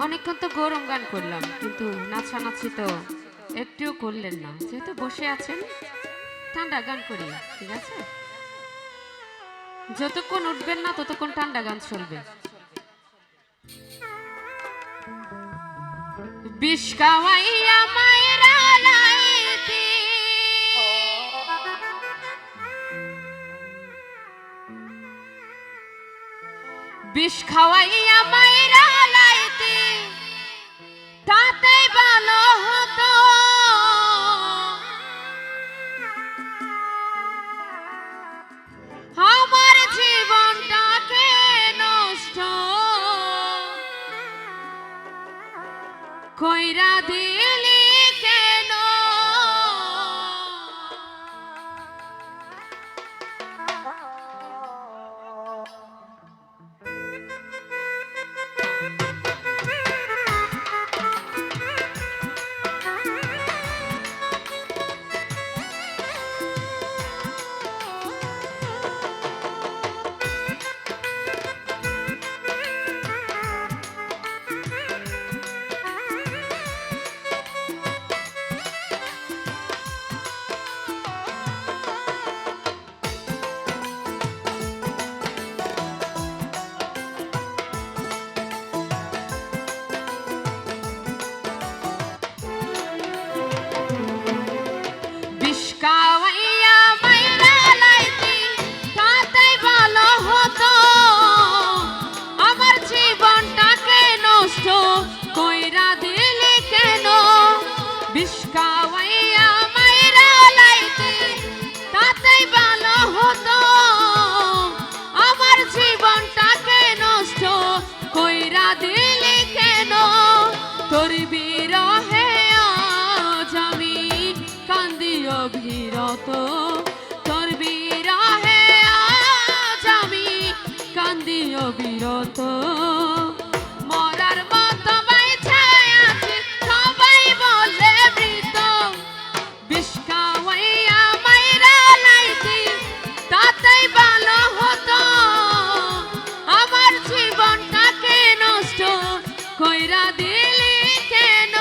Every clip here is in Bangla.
অনেকক্ষণ তো গরম গান করলাম, কিন্তু নাচানাচি তো একটুও করলেন না। যেহেতু বসে আছেন, ঠান্ডা গান করি, ঠিক আছে? যতক্ষণ উঠবেন না ততক্ষণ ঠান্ডা গান চলবে। বিষ খাওয়াইয়া মায়েরা লাইতে, বিষ খাওয়াইয়া মায়েরা লাইতে, তাতে ভালো হতো আমার জীবনটাকে নষ্ট কইরা দিলি কেন? কইরা দিলি কেন? বিষ খাওয়াইয়া মাইরা লাইতে, তাতেই ভালো হতো আমার জীবনটাকে নষ্ট কইরা দিলি কেন? তোর বিরহে আজ আমি কান্দি অবিরত, তোর বিরহে আজ আমি কান্দি অবিরত। কইরা দিলি কেন?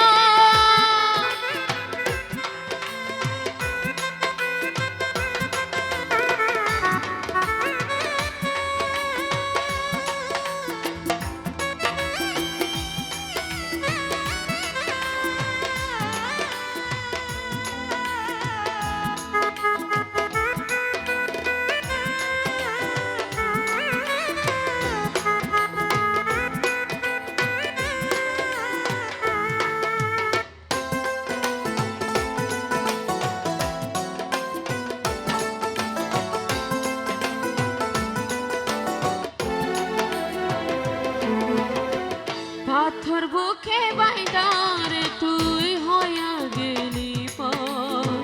পাথর বুকে বাইদার তুই হইয়া গেলি পর,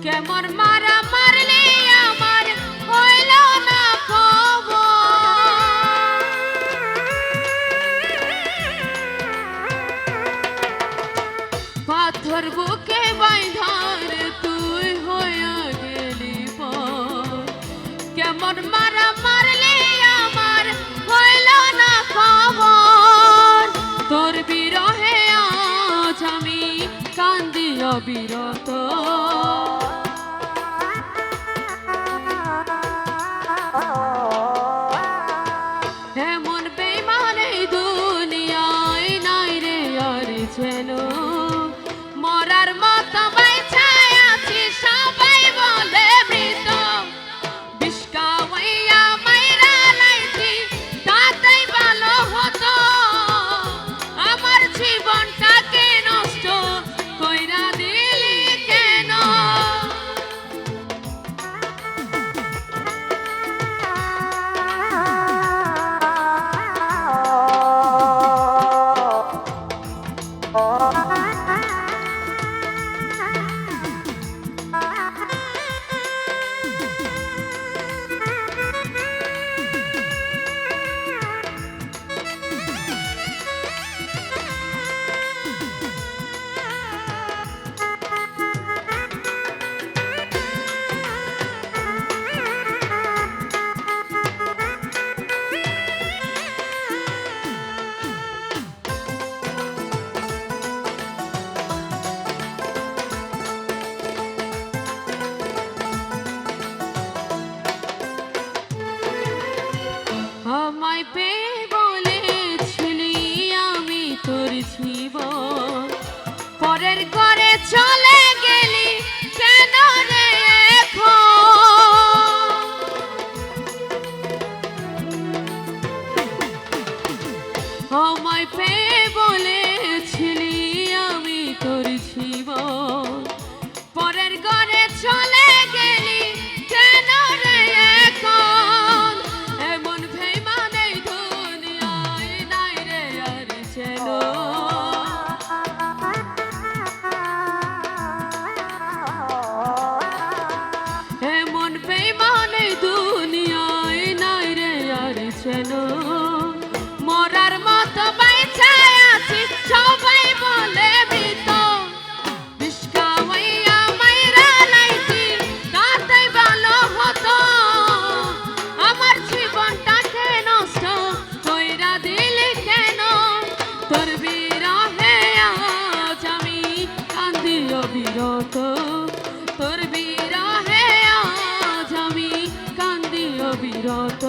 কেমন মারা মারলি আমার হইল না খবর। পাথর বুকে বাইদার তুই হইয়া গেলি পর, কেমন মারা মারলি আমার হইল না খবর। তোর বিরহে আজ আমি কান্দি অবিরত, এমন বেঈমান এই দুনিয়ায় নাই রে আর যেন। মরার মতো বাইচাই আছি সবাই বলে মৃত, বিষ খাওয়াইয়া মাইরা লাইছি তাতেই ভালো হতো আমার জীবনটাকে নষ্ট কইরা দিলি কেন? আমায় পেয়ে বলেছিলি আমি তোর জীবন, পরের ঘরে চলে গেলি কেন রে এখন? এমন বেইমান এই দুনিয়ায় নাই রে আর যেন। এমন বেইমান এই দুনিয়ায় নাই রে আর যেন। মরার মতো বাইচা আছি সবাই বলে মৃত, বিষ খাওয়াইয়া মাইরা লাইছি তাতেই ভালো হতো। আমার জীবনটাকে নষ্ট কইরা দিলি কেন? তোর বিরহে আজ আমি কান্দি অবিরত, তোর বিরহে আজ আমি কান্দি অবিরত।